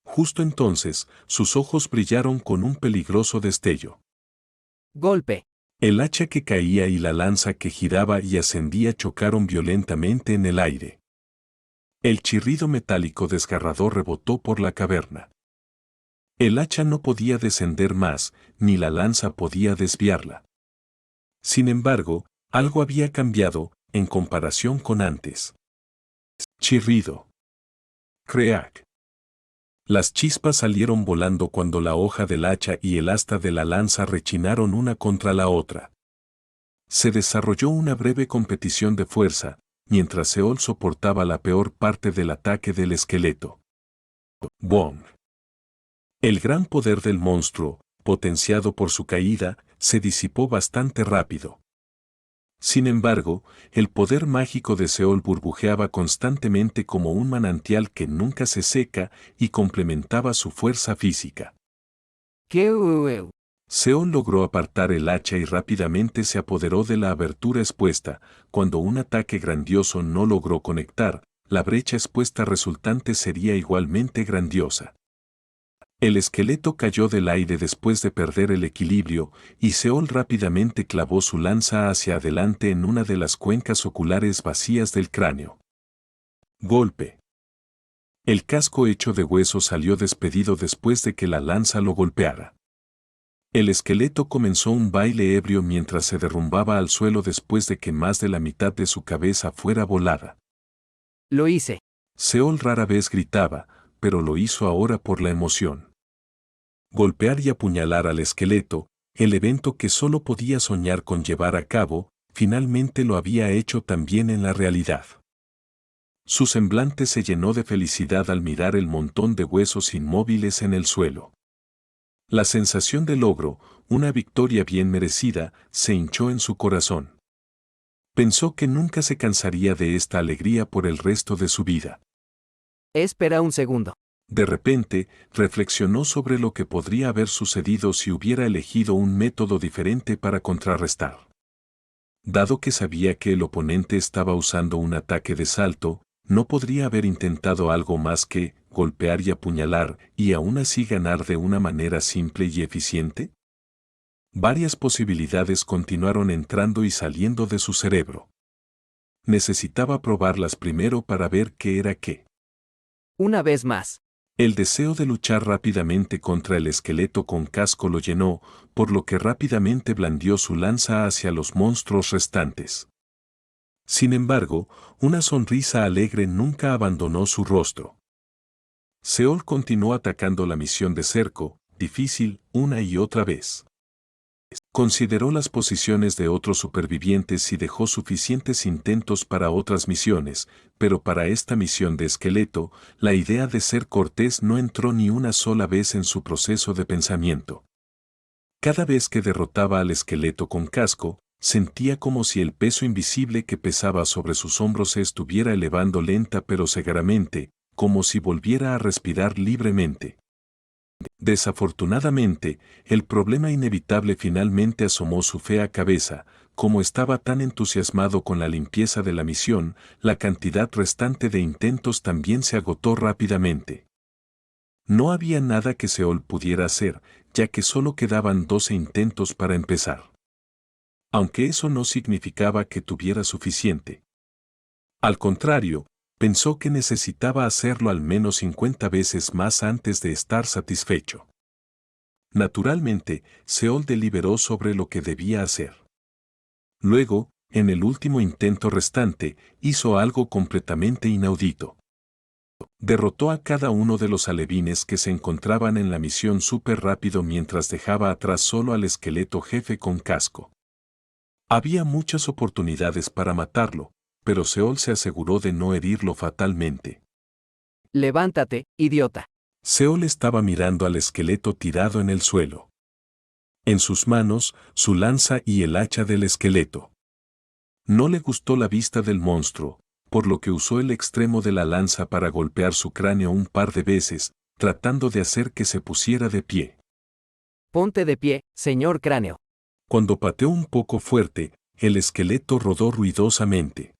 Justo entonces, sus ojos brillaron con un peligroso destello. Golpe. El hacha que caía y la lanza que giraba y ascendía chocaron violentamente en el aire. El chirrido metálico desgarrador rebotó por la caverna. El hacha no podía descender más, ni la lanza podía desviarla. Sin embargo, algo había cambiado, en comparación con antes. Chirrido. Crack. Las chispas salieron volando cuando la hoja del hacha y el asta de la lanza rechinaron una contra la otra. Se desarrolló una breve competición de fuerza, mientras Seol soportaba la peor parte del ataque del esqueleto. ¡Bong! El gran poder del monstruo, potenciado por su caída, se disipó bastante rápido. Sin embargo, el poder mágico de Seol burbujeaba constantemente como un manantial que nunca se seca y complementaba su fuerza física. Seol logró apartar el hacha y rápidamente se apoderó de la abertura expuesta. Cuando un ataque grandioso no logró conectar, la brecha expuesta resultante sería igualmente grandiosa. El esqueleto cayó del aire después de perder el equilibrio, y Seol rápidamente clavó su lanza hacia adelante en una de las cuencas oculares vacías del cráneo. Golpe. El casco hecho de hueso salió despedido después de que la lanza lo golpeara. El esqueleto comenzó un baile ebrio mientras se derrumbaba al suelo después de que más de la mitad de su cabeza fuera volada. Lo hice. Seol rara vez gritaba, pero lo hizo ahora por la emoción. Golpear y apuñalar al esqueleto, el evento que solo podía soñar con llevar a cabo, finalmente lo había hecho también en la realidad. Su semblante se llenó de felicidad al mirar el montón de huesos inmóviles en el suelo. La sensación de logro, una victoria bien merecida, se hinchó en su corazón. Pensó que nunca se cansaría de esta alegría por el resto de su vida. Espera un segundo. De repente, reflexionó sobre lo que podría haber sucedido si hubiera elegido un método diferente para contrarrestar. Dado que sabía que el oponente estaba usando un ataque de salto, ¿no podría haber intentado algo más que golpear y apuñalar y aún así ganar de una manera simple y eficiente? Varias posibilidades continuaron entrando y saliendo de su cerebro. Necesitaba probarlas primero para ver qué era qué. Una vez más. El deseo de luchar rápidamente contra el esqueleto con casco lo llenó, por lo que rápidamente blandió su lanza hacia los monstruos restantes. Sin embargo, una sonrisa alegre nunca abandonó su rostro. Seol continuó atacando la misión de cerco, difícil, una y otra vez. Consideró las posiciones de otros supervivientes y dejó suficientes intentos para otras misiones, pero para esta misión de esqueleto, la idea de ser cortés no entró ni una sola vez en su proceso de pensamiento. Cada vez que derrotaba al esqueleto con casco, sentía como si el peso invisible que pesaba sobre sus hombros se estuviera elevando lenta pero segaramente, como si volviera a respirar libremente. Desafortunadamente, el problema inevitable finalmente asomó su fea cabeza. Como estaba tan entusiasmado con la limpieza de la misión, la cantidad restante de intentos también se agotó rápidamente. No había nada que Seol pudiera hacer, ya que solo quedaban 12 intentos para empezar. Aunque eso no significaba que tuviera suficiente. Al contrario, pensó que necesitaba hacerlo al menos 50 veces más antes de estar satisfecho. Naturalmente, Seol deliberó sobre lo que debía hacer. Luego, en el último intento restante, hizo algo completamente inaudito. Derrotó a cada uno de los alevines que se encontraban en la misión súper rápido mientras dejaba atrás solo al esqueleto jefe con casco. Había muchas oportunidades para matarlo, pero Seol se aseguró de no herirlo fatalmente. Levántate, idiota. Seol estaba mirando al esqueleto tirado en el suelo. En sus manos, su lanza y el hacha del esqueleto. No le gustó la vista del monstruo, por lo que usó el extremo de la lanza para golpear su cráneo un par de veces, tratando de hacer que se pusiera de pie. Ponte de pie, señor cráneo. Cuando pateó un poco fuerte, el esqueleto rodó ruidosamente.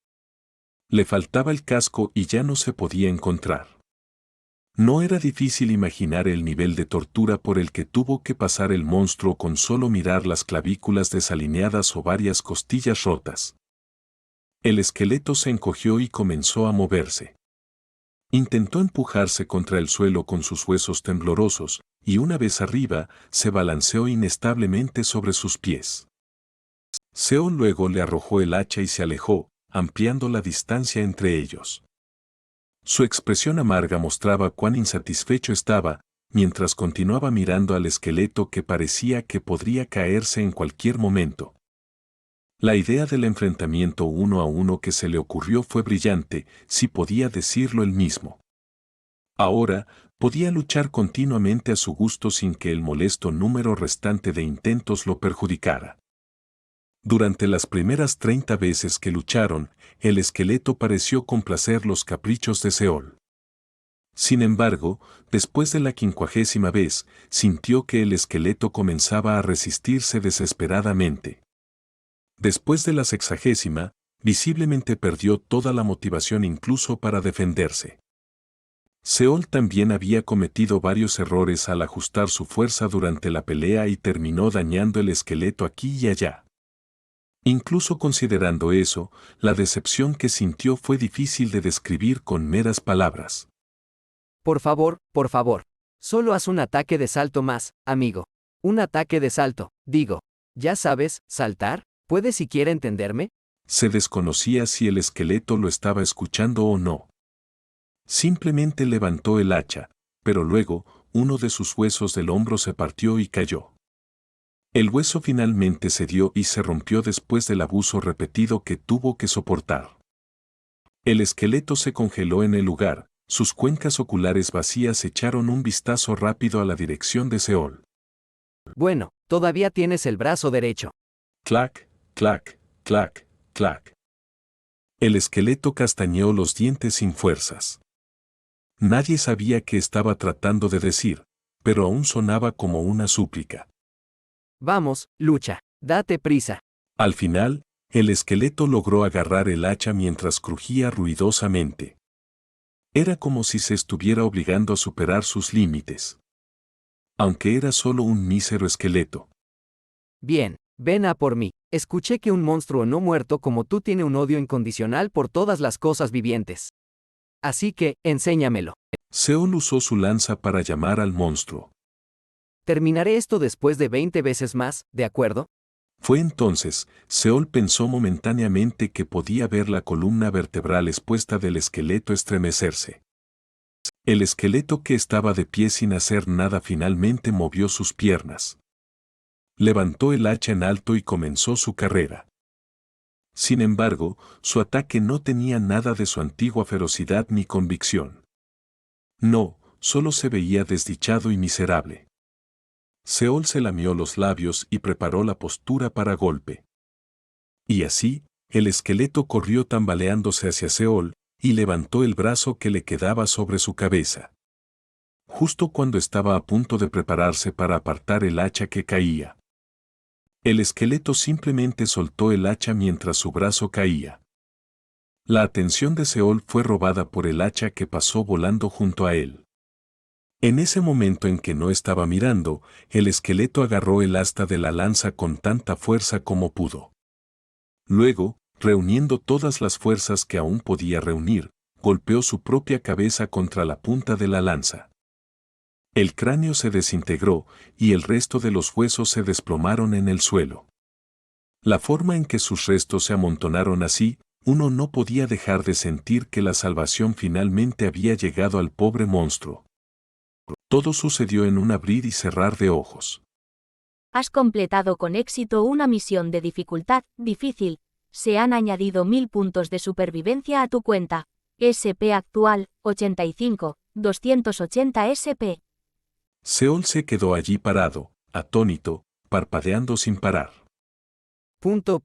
Le faltaba el casco y ya no se podía encontrar. No era difícil imaginar el nivel de tortura por el que tuvo que pasar el monstruo con solo mirar las clavículas desalineadas o varias costillas rotas. El esqueleto se encogió y comenzó a moverse. Intentó empujarse contra el suelo con sus huesos temblorosos, y una vez arriba, se balanceó inestablemente sobre sus pies. Seol luego le arrojó el hacha y se alejó, ampliando la distancia entre ellos. Su expresión amarga mostraba cuán insatisfecho estaba, mientras continuaba mirando al esqueleto que parecía que podría caerse en cualquier momento. La idea del enfrentamiento uno a uno que se le ocurrió fue brillante, si podía decirlo él mismo. Ahora, podía luchar continuamente a su gusto sin que el molesto número restante de intentos lo perjudicara. Durante las primeras 30 veces que lucharon, el esqueleto pareció complacer los caprichos de Seol. Sin embargo, después de la 50ª vez, sintió que el esqueleto comenzaba a resistirse desesperadamente. Después de la 60ª, visiblemente perdió toda la motivación incluso para defenderse. Seol también había cometido varios errores al ajustar su fuerza durante la pelea y terminó dañando el esqueleto aquí y allá. Incluso considerando eso, la decepción que sintió fue difícil de describir con meras palabras. Por favor, solo haz un ataque de salto más, amigo. Un ataque de salto, digo. Ya sabes, saltar, ¿puedes siquiera entenderme? Se desconocía si el esqueleto lo estaba escuchando o no. Simplemente levantó el hacha, pero luego, uno de sus huesos del hombro se partió y cayó. El hueso finalmente cedió y se rompió después del abuso repetido que tuvo que soportar. El esqueleto se congeló en el lugar, sus cuencas oculares vacías echaron un vistazo rápido a la dirección de Seol. Bueno, todavía tienes el brazo derecho. Clac, clac, clac, clac. El esqueleto castañeó los dientes sin fuerzas. Nadie sabía qué estaba tratando de decir, pero aún sonaba como una súplica. Vamos, lucha, date prisa. Al final, el esqueleto logró agarrar el hacha mientras crujía ruidosamente. Era como si se estuviera obligando a superar sus límites. Aunque era solo un mísero esqueleto. Bien, ven a por mí. Escuché que un monstruo no muerto como tú tiene un odio incondicional por todas las cosas vivientes. Así que, enséñamelo. Seol usó su lanza para llamar al monstruo. Terminaré esto después de 20 veces más, ¿de acuerdo? Fue entonces, Seol pensó momentáneamente que podía ver la columna vertebral expuesta del esqueleto estremecerse. El esqueleto que estaba de pie sin hacer nada finalmente movió sus piernas. Levantó el hacha en alto y comenzó su carrera. Sin embargo, su ataque no tenía nada de su antigua ferocidad ni convicción. No, solo se veía desdichado y miserable. Seol se lamió los labios y preparó la postura para golpe. Y así, el esqueleto corrió tambaleándose hacia Seol, y levantó el brazo que le quedaba sobre su cabeza. Justo cuando estaba a punto de prepararse para apartar el hacha que caía. El esqueleto simplemente soltó el hacha mientras su brazo caía. La atención de Seol fue robada por el hacha que pasó volando junto a él. En ese momento en que no estaba mirando, el esqueleto agarró el asta de la lanza con tanta fuerza como pudo. Luego, reuniendo todas las fuerzas que aún podía reunir, golpeó su propia cabeza contra la punta de la lanza. El cráneo se desintegró y el resto de los huesos se desplomaron en el suelo. La forma en que sus restos se amontonaron así, uno no podía dejar de sentir que la salvación finalmente había llegado al pobre monstruo. Todo sucedió en un abrir y cerrar de ojos. Has completado con éxito una misión de dificultad difícil. Se han añadido 1000 puntos de supervivencia a tu cuenta. SP actual, 85, 280 SP. Seol se quedó allí parado, atónito, parpadeando sin parar. Punto.